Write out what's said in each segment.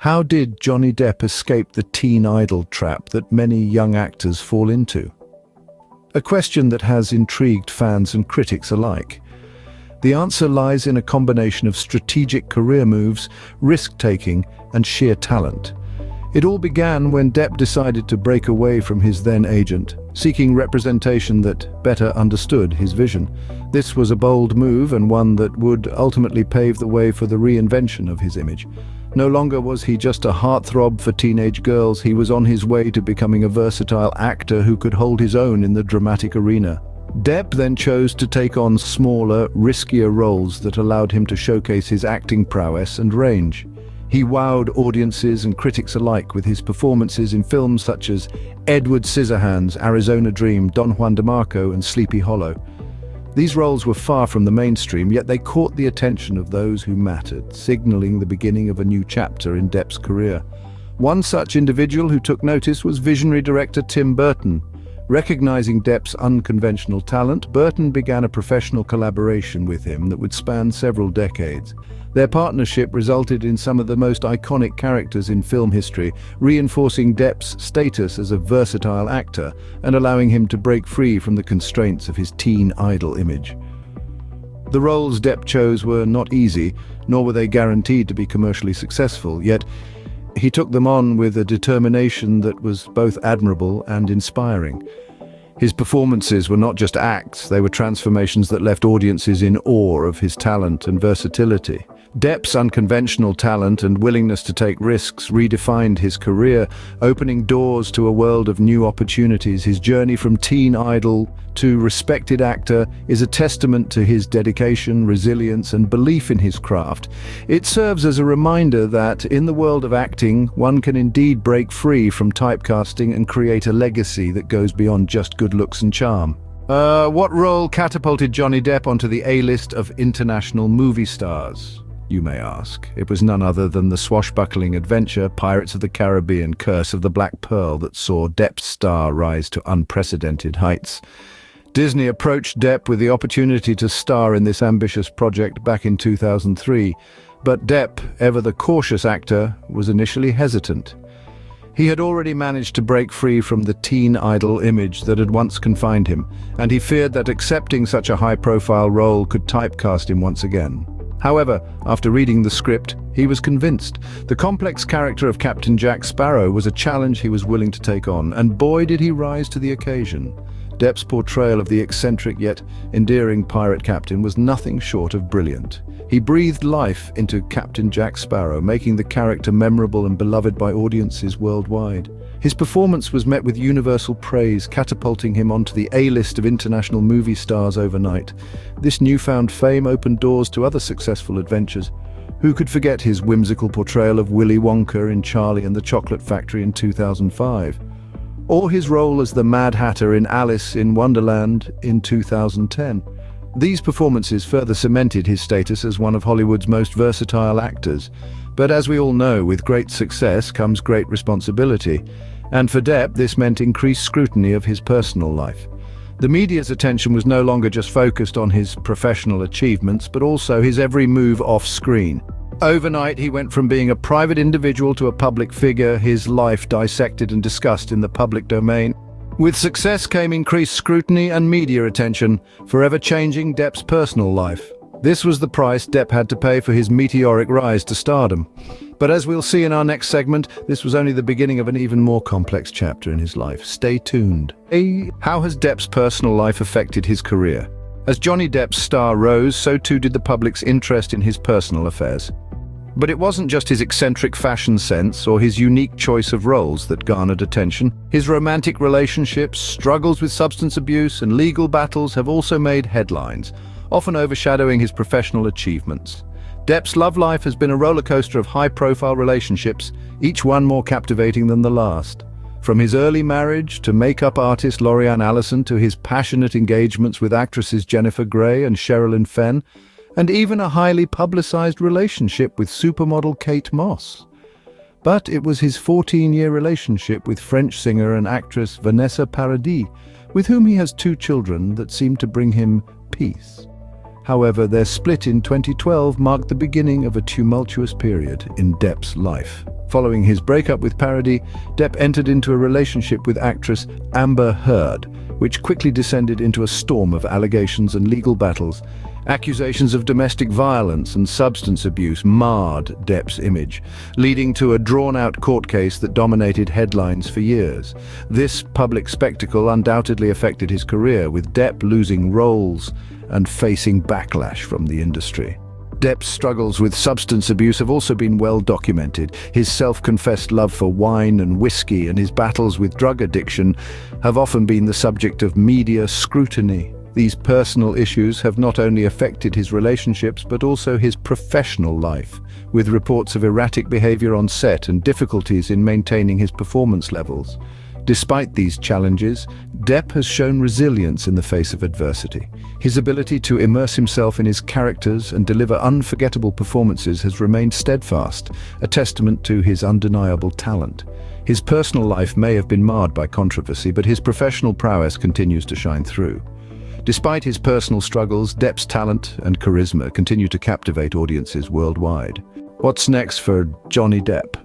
How did Johnny Depp escape the teen idol trap that many young actors fall into? A question that has intrigued fans and critics alike. The answer lies in a combination of strategic career moves, risk-taking, and sheer talent. It all began when Depp decided to break away from his then agent, seeking representation that better understood his vision. This was a bold move and one that would ultimately pave the way for the reinvention of his image. No longer was he just a heartthrob for teenage girls, he was on his way to becoming a versatile actor who could hold his own in the dramatic arena. Depp then chose to take on smaller, riskier roles that allowed him to showcase his acting prowess and range. He wowed audiences and critics alike with his performances in films such as Edward Scissorhands, Arizona Dream, Don Juan DeMarco, and Sleepy Hollow. These roles were far from the mainstream, yet they caught the attention of those who mattered, signaling the beginning of a new chapter in Depp's career. One such individual who took notice was visionary director Tim Burton. Recognizing Depp's unconventional talent, Burton began a professional collaboration with him that would span several decades. Their partnership resulted in some of the most iconic characters in film history, reinforcing Depp's status as a versatile actor and allowing him to break free from the constraints of his teen idol image. The roles Depp chose were not easy, nor were they guaranteed to be commercially successful, yet he took them on with a determination that was both admirable and inspiring. His performances were not just acts, they were transformations that left audiences in awe of his talent and versatility. Depp's unconventional talent and willingness to take risks redefined his career, opening doors to a world of new opportunities. His journey from teen idol to respected actor is a testament to his dedication, resilience, and belief in his craft. It serves as a reminder that, in the world of acting, one can indeed break free from typecasting and create a legacy that goes beyond just good looks and charm. What role catapulted Johnny Depp onto the A-list of international movie stars, you may ask? It was none other than the swashbuckling adventure Pirates of the Caribbean: Curse of the Black Pearl that saw Depp's star rise to unprecedented heights. Disney approached Depp with the opportunity to star in this ambitious project back in 2003, but Depp, ever the cautious actor, was initially hesitant. He had already managed to break free from the teen idol image that had once confined him, and he feared that accepting such a high-profile role could typecast him once again. However, after reading the script, he was convinced. The complex character of Captain Jack Sparrow was a challenge he was willing to take on, and boy did he rise to the occasion. Depp's portrayal of the eccentric yet endearing pirate captain was nothing short of brilliant. He breathed life into Captain Jack Sparrow, making the character memorable and beloved by audiences worldwide. His performance was met with universal praise, catapulting him onto the A-list of international movie stars overnight. This newfound fame opened doors to other successful adventures. Who could forget his whimsical portrayal of Willy Wonka in Charlie and the Chocolate Factory in 2005? Or his role as the Mad Hatter in Alice in Wonderland in 2010. These performances further cemented his status as one of Hollywood's most versatile actors. But as we all know, with great success comes great responsibility. And for Depp, this meant increased scrutiny of his personal life. The media's attention was no longer just focused on his professional achievements, but also his every move off-screen. Overnight, he went from being a private individual to a public figure, his life dissected and discussed in the public domain. With success came increased scrutiny and media attention, forever changing Depp's personal life. This was the price Depp had to pay for his meteoric rise to stardom. But as we'll see in our next segment, this was only the beginning of an even more complex chapter in his life. Stay tuned. How has Depp's personal life affected his career? As Johnny Depp's star rose, so too did the public's interest in his personal affairs. But it wasn't just his eccentric fashion sense or his unique choice of roles that garnered attention. His romantic relationships, struggles with substance abuse, and legal battles have also made headlines, often overshadowing his professional achievements. Depp's love life has been a rollercoaster of high-profile relationships, each one more captivating than the last. From his early marriage to makeup artist Lorianne Allison to his passionate engagements with actresses Jennifer Grey and Sherilyn Fenn, and even a highly publicized relationship with supermodel Kate Moss. But it was his 14-year relationship with French singer and actress Vanessa Paradis, with whom he has 2 children, that seemed to bring him peace. However, their split in 2012 marked the beginning of a tumultuous period in Depp's life. Following his breakup with Parody, Depp entered into a relationship with actress Amber Heard, which quickly descended into a storm of allegations and legal battles. Accusations of domestic violence and substance abuse marred Depp's image, leading to a drawn-out court case that dominated headlines for years. This public spectacle undoubtedly affected his career, with Depp losing roles and facing backlash from the industry. Depp's struggles with substance abuse have also been well documented. His self-confessed love for wine and whiskey and his battles with drug addiction have often been the subject of media scrutiny. These personal issues have not only affected his relationships but also his professional life, with reports of erratic behavior on set and difficulties in maintaining his performance levels. Despite these challenges, Depp has shown resilience in the face of adversity. His ability to immerse himself in his characters and deliver unforgettable performances has remained steadfast, a testament to his undeniable talent. His personal life may have been marred by controversy, but his professional prowess continues to shine through. Despite his personal struggles, Depp's talent and charisma continue to captivate audiences worldwide. What's next for Johnny Depp?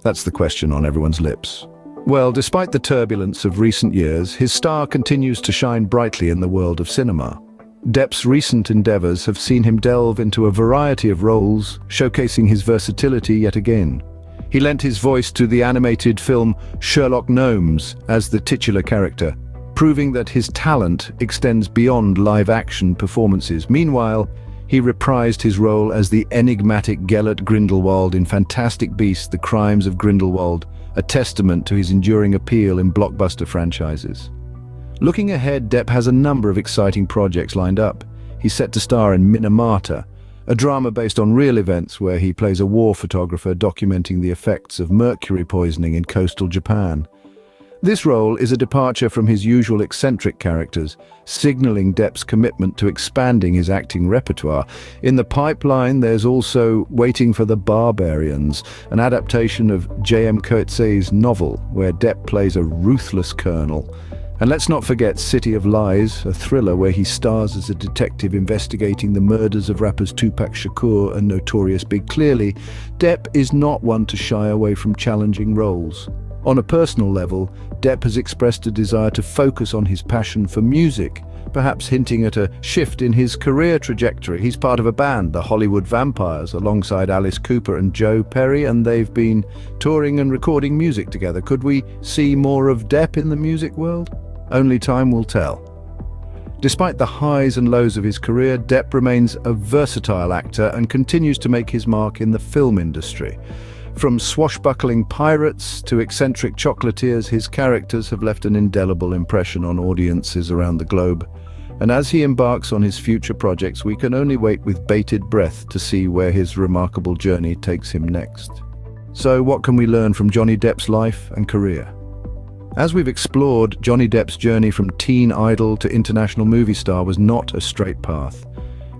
That's the question on everyone's lips. Well, despite the turbulence of recent years, his star continues to shine brightly in the world of cinema. Depp's recent endeavors have seen him delve into a variety of roles, showcasing his versatility yet again. He lent his voice to the animated film Sherlock Gnomes as the titular character, proving that his talent extends beyond live-action performances. Meanwhile, he reprised his role as the enigmatic Gellert Grindelwald in Fantastic Beasts: The Crimes of Grindelwald, a testament to his enduring appeal in blockbuster franchises. Looking ahead, Depp has a number of exciting projects lined up. He's set to star in Minamata, a drama based on real events where he plays a war photographer documenting the effects of mercury poisoning in coastal Japan. This role is a departure from his usual eccentric characters, signaling Depp's commitment to expanding his acting repertoire. In the pipeline, there's also Waiting for the Barbarians, an adaptation of J.M. Coetzee's novel, where Depp plays a ruthless colonel. And let's not forget City of Lies, a thriller where he stars as a detective investigating the murders of rappers Tupac Shakur and Notorious Big. Clearly, Depp is not one to shy away from challenging roles. On a personal level, Depp has expressed a desire to focus on his passion for music, perhaps hinting at a shift in his career trajectory. He's part of a band, the Hollywood Vampires, alongside Alice Cooper and Joe Perry, and they've been touring and recording music together. Could we see more of Depp in the music world? Only time will tell. Despite the highs and lows of his career, Depp remains a versatile actor and continues to make his mark in the film industry. From swashbuckling pirates to eccentric chocolatiers, his characters have left an indelible impression on audiences around the globe. And as he embarks on his future projects, we can only wait with bated breath to see where his remarkable journey takes him next. So what can we learn from Johnny Depp's life and career? As we've explored, Johnny Depp's journey from teen idol to international movie star was not a straight path.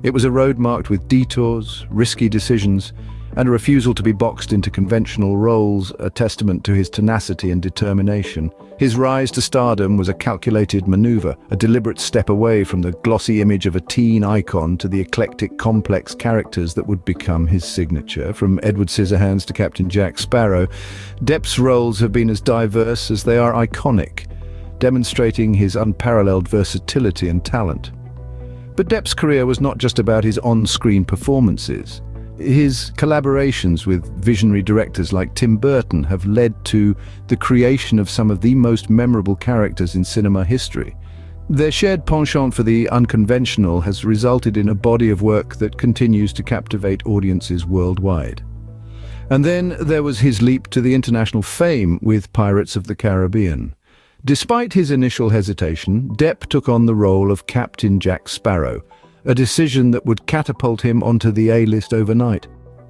It was a road marked with detours, risky decisions, and a refusal to be boxed into conventional roles, a testament to his tenacity and determination. His rise to stardom was a calculated maneuver, a deliberate step away from the glossy image of a teen icon to the eclectic, complex characters that would become his signature. From Edward Scissorhands to Captain Jack Sparrow, Depp's roles have been as diverse as they are iconic, demonstrating his unparalleled versatility and talent. But Depp's career was not just about his on-screen performances. His collaborations with visionary directors like Tim Burton have led to the creation of some of the most memorable characters in cinema history. Their shared penchant for the unconventional has resulted in a body of work that continues to captivate audiences worldwide. And then there was his leap to the international fame with Pirates of the Caribbean. Despite his initial hesitation, Depp took on the role of Captain Jack Sparrow, a decision that would catapult him onto the A-list overnight.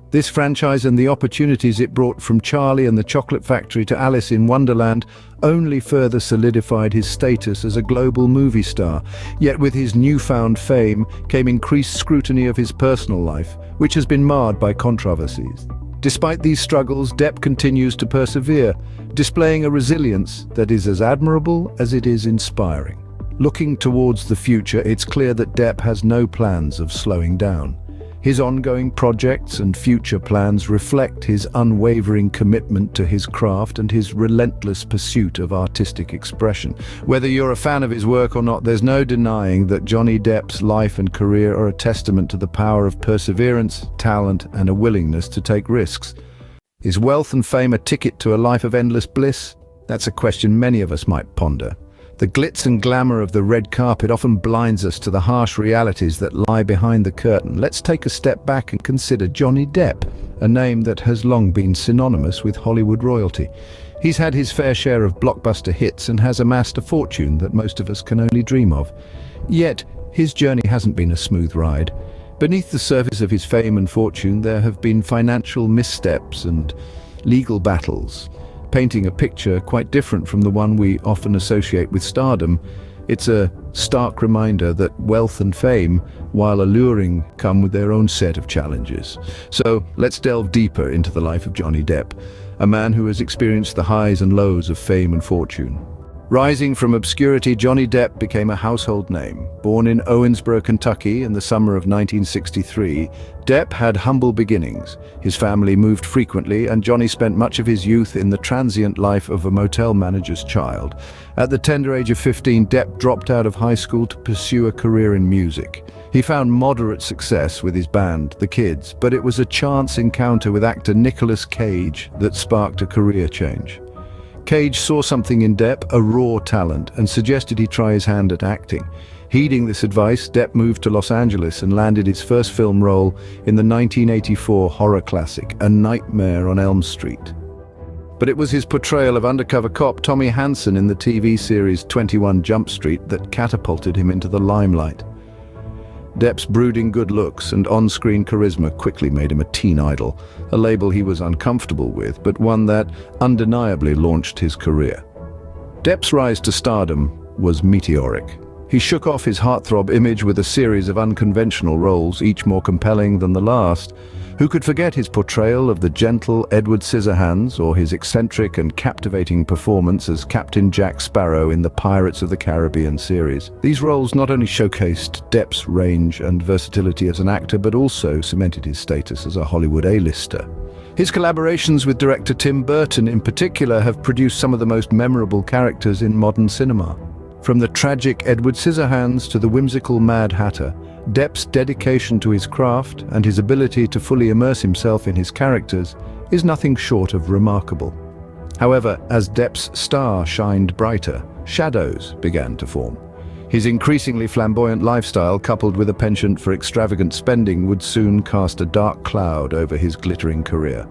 This franchise and the opportunities it brought, from Charlie and the Chocolate Factory to Alice in Wonderland, only further solidified his status as a global movie star. Yet with his newfound fame came increased scrutiny of his personal life, which has been marred by controversies. Despite these struggles, Depp continues to persevere, displaying a resilience that is as admirable as it is inspiring. Looking towards the future, it's clear that Depp has no plans of slowing down. His ongoing projects and future plans reflect his unwavering commitment to his craft and his relentless pursuit of artistic expression. Whether you're a fan of his work or not, there's no denying that Johnny Depp's life and career are a testament to the power of perseverance, talent, and a willingness to take risks. Is wealth and fame a ticket to a life of endless bliss? That's a question many of us might ponder. The glitz and glamour of the red carpet often blinds us to the harsh realities that lie behind the curtain. Let's take a step back and consider Johnny Depp, a name that has long been synonymous with Hollywood royalty. He's had his fair share of blockbuster hits and has amassed a fortune that most of us can only dream of. Yet, his journey hasn't been a smooth ride. Beneath the surface of his fame and fortune, there have been financial missteps and legal battles, painting a picture quite different from the one we often associate with stardom. It's a stark reminder that wealth and fame, while alluring, come with their own set of challenges. So let's delve deeper into the life of Johnny Depp, a man who has experienced the highs and lows of fame and fortune. Rising from obscurity, Johnny Depp became a household name. Born in Owensboro, Kentucky in the summer of 1963, Depp had humble beginnings. His family moved frequently, and Johnny spent much of his youth in the transient life of a motel manager's child. At the tender age of 15, Depp dropped out of high school to pursue a career in music. He found moderate success with his band, The Kids, but it was a chance encounter with actor Nicolas Cage that sparked a career change. Cage saw something in Depp, a raw talent, and suggested he try his hand at acting. Heeding this advice, Depp moved to Los Angeles and landed his first film role in the 1984 horror classic, A Nightmare on Elm Street. But it was his portrayal of undercover cop Tommy Hansen in the TV series 21 Jump Street that catapulted him into the limelight. Depp's brooding good looks and on-screen charisma quickly made him a teen idol, a label he was uncomfortable with, but one that undeniably launched his career. Depp's rise to stardom was meteoric. He shook off his heartthrob image with a series of unconventional roles, each more compelling than the last. Who could forget his portrayal of the gentle Edward Scissorhands, or his eccentric and captivating performance as Captain Jack Sparrow in the Pirates of the Caribbean series? These roles not only showcased Depp's range and versatility as an actor, but also cemented his status as a Hollywood A-lister. His collaborations with director Tim Burton in particular have produced some of the most memorable characters in modern cinema. From the tragic Edward Scissorhands to the whimsical Mad Hatter, Depp's dedication to his craft and his ability to fully immerse himself in his characters is nothing short of remarkable. However, as Depp's star shined brighter, shadows began to form. His increasingly flamboyant lifestyle, coupled with a penchant for extravagant spending, would soon cast a dark cloud over his glittering career.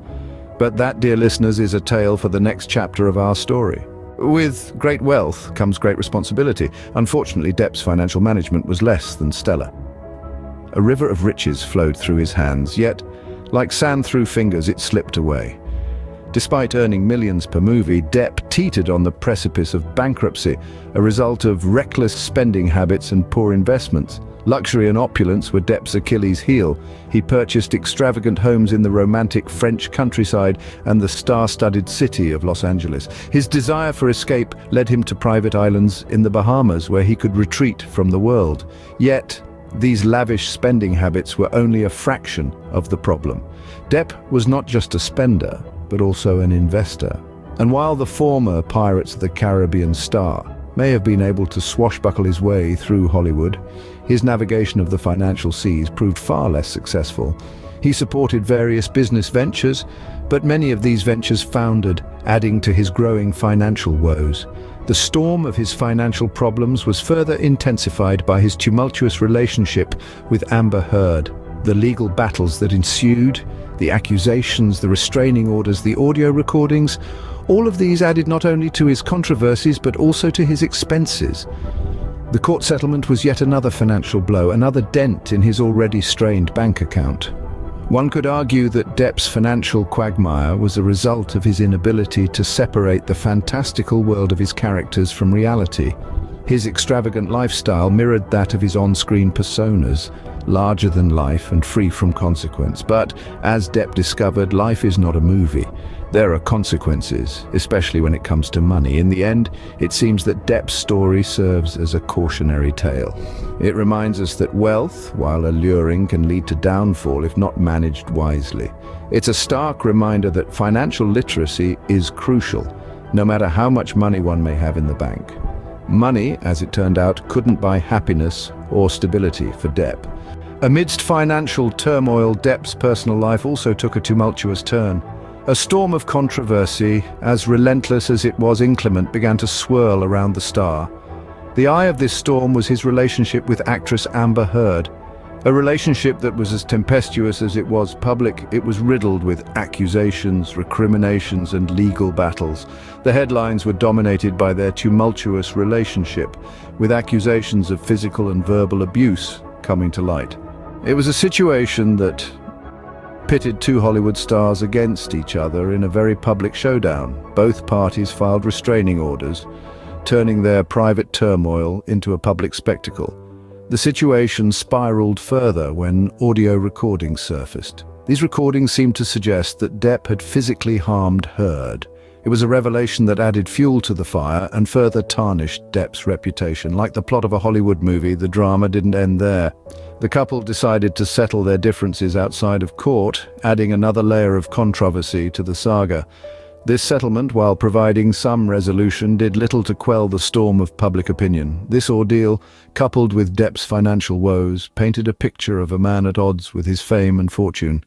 But that, dear listeners, is a tale for the next chapter of our story. With great wealth comes great responsibility. Unfortunately, Depp's financial management was less than stellar. A river of riches flowed through his hands, yet, like sand through fingers, it slipped away. Despite earning millions per movie, Depp teetered on the precipice of bankruptcy, a result of reckless spending habits and poor investments. Luxury and opulence were Depp's Achilles heel. He purchased extravagant homes in the romantic French countryside and the star-studded city of Los Angeles. His desire for escape led him to private islands in the Bahamas, where he could retreat from the world. Yet, these lavish spending habits were only a fraction of the problem. Depp was not just a spender, but also an investor. And while the former Pirates of the Caribbean star may have been able to swashbuckle his way through Hollywood, his navigation of the financial seas proved far less successful. He supported various business ventures, but many of these ventures foundered, adding to his growing financial woes. The storm of his financial problems was further intensified by his tumultuous relationship with Amber Heard. The legal battles that ensued, the accusations, the restraining orders, the audio recordings, all of these added not only to his controversies but also to his expenses. The court settlement was yet another financial blow, another dent in his already strained bank account. One could argue that Depp's financial quagmire was a result of his inability to separate the fantastical world of his characters from reality. His extravagant lifestyle mirrored that of his on-screen personas, larger than life and free from consequence. But, as Depp discovered, life is not a movie. There are consequences, especially when it comes to money. In the end, it seems that Depp's story serves as a cautionary tale. It reminds us that wealth, while alluring, can lead to downfall if not managed wisely. It's a stark reminder that financial literacy is crucial, no matter how much money one may have in the bank. Money, as it turned out, couldn't buy happiness or stability for Depp. Amidst financial turmoil, Depp's personal life also took a tumultuous turn. A storm of controversy, as relentless as it was inclement, began to swirl around the star. The eye of this storm was his relationship with actress Amber Heard. A relationship that was as tempestuous as it was public. It was riddled with accusations, recriminations, and legal battles. The headlines were dominated by their tumultuous relationship, with accusations of physical and verbal abuse coming to light. It was a situation that pitted two Hollywood stars against each other in a very public showdown. Both parties filed restraining orders, turning their private turmoil into a public spectacle. The situation spiraled further when audio recordings surfaced. These recordings seemed to suggest that Depp had physically harmed Heard. It was a revelation that added fuel to the fire and further tarnished Depp's reputation. Like the plot of a Hollywood movie, the drama didn't end there. The couple decided to settle their differences outside of court, adding another layer of controversy to the saga. This settlement, while providing some resolution, did little to quell the storm of public opinion. This ordeal, coupled with Depp's financial woes, painted a picture of a man at odds with his fame and fortune.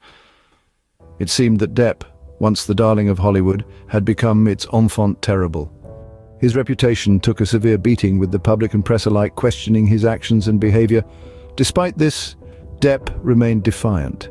It seemed that Depp, once the darling of Hollywood, had become its enfant terrible. His reputation took a severe beating, with the public and press alike questioning his actions and behavior. Despite this, Depp remained defiant.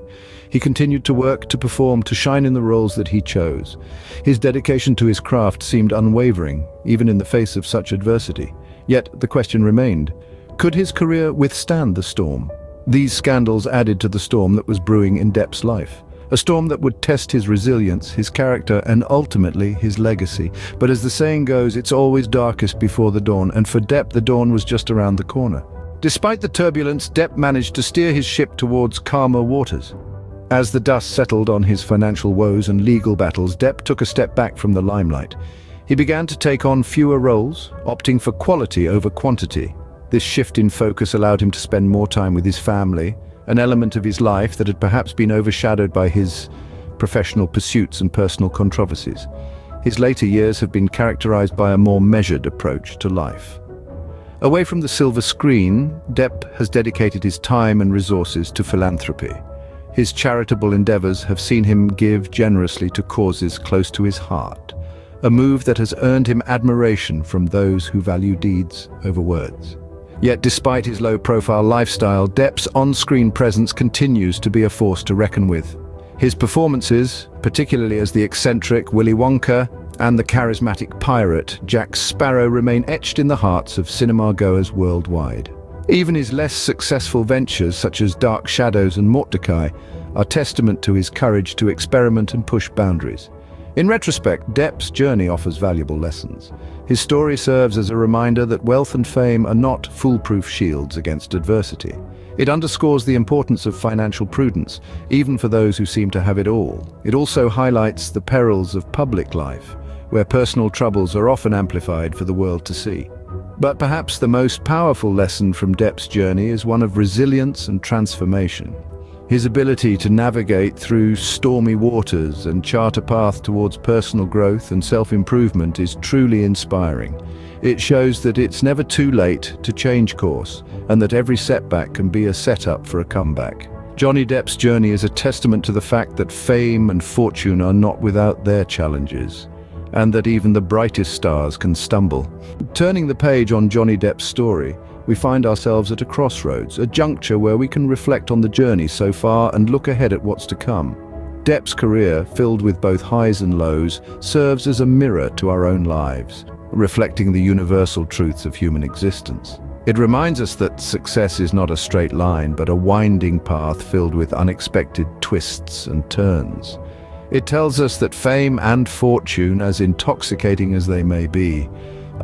He continued to work, to perform, to shine in the roles that he chose. His dedication to his craft seemed unwavering, even in the face of such adversity. Yet the question remained, could his career withstand the storm? These scandals added to the storm that was brewing in Depp's life. A storm that would test his resilience, his character, and ultimately his legacy. But as the saying goes, it's always darkest before the dawn, and for Depp the dawn was just around the corner. Despite the turbulence, Depp managed to steer his ship towards calmer waters. As the dust settled on his financial woes and legal battles, Depp took a step back from the limelight. He began to take on fewer roles, opting for quality over quantity. This shift in focus allowed him to spend more time with his family, an element of his life that had perhaps been overshadowed by his professional pursuits and personal controversies. His later years have been characterized by a more measured approach to life. Away from the silver screen, Depp has dedicated his time and resources to philanthropy. His charitable endeavors have seen him give generously to causes close to his heart, a move that has earned him admiration from those who value deeds over words. Yet despite his low-profile lifestyle, Depp's on-screen presence continues to be a force to reckon with. His performances, particularly as the eccentric Willy Wonka and the charismatic pirate Jack Sparrow, remain etched in the hearts of cinema-goers worldwide. Even his less successful ventures, such as Dark Shadows and Mordecai, are testament to his courage to experiment and push boundaries. In retrospect, Depp's journey offers valuable lessons. His story serves as a reminder that wealth and fame are not foolproof shields against adversity. It underscores the importance of financial prudence, even for those who seem to have it all. It also highlights the perils of public life, where personal troubles are often amplified for the world to see. But perhaps the most powerful lesson from Depp's journey is one of resilience and transformation. His ability to navigate through stormy waters and chart a path towards personal growth and self-improvement is truly inspiring. It shows that it's never too late to change course, and that every setback can be a setup for a comeback. Johnny Depp's journey is a testament to the fact that fame and fortune are not without their challenges, and that even the brightest stars can stumble. Turning the page on Johnny Depp's story, we find ourselves at a crossroads, a juncture where we can reflect on the journey so far and look ahead at what's to come. Depp's career, filled with both highs and lows, serves as a mirror to our own lives, reflecting the universal truths of human existence. It reminds us that success is not a straight line, but a winding path filled with unexpected twists and turns. It tells us that fame and fortune, as intoxicating as they may be,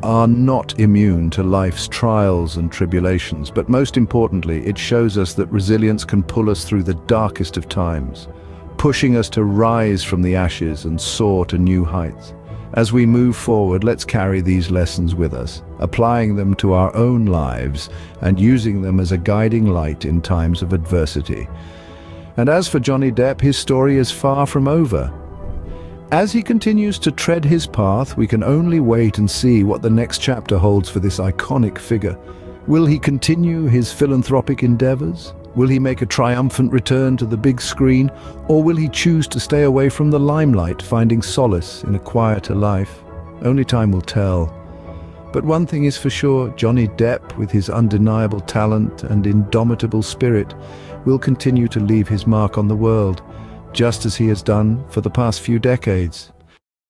are not immune to life's trials and tribulations, but most importantly, it shows us that resilience can pull us through the darkest of times. pushing us to rise from the ashes and soar to new heights. As we move forward, let's carry these lessons with us, applying them to our own lives and using them as a guiding light in times of adversity. And as for Johnny Depp, his story is far from over. As he continues to tread his path, we can only wait and see what the next chapter holds for this iconic figure. Will he continue his philanthropic endeavors? Will he make a triumphant return to the big screen? Or will he choose to stay away from the limelight, finding solace in a quieter life? Only time will tell. But one thing is for sure, Johnny Depp, with his undeniable talent and indomitable spirit, will continue to leave his mark on the world, just as he has done for the past few decades.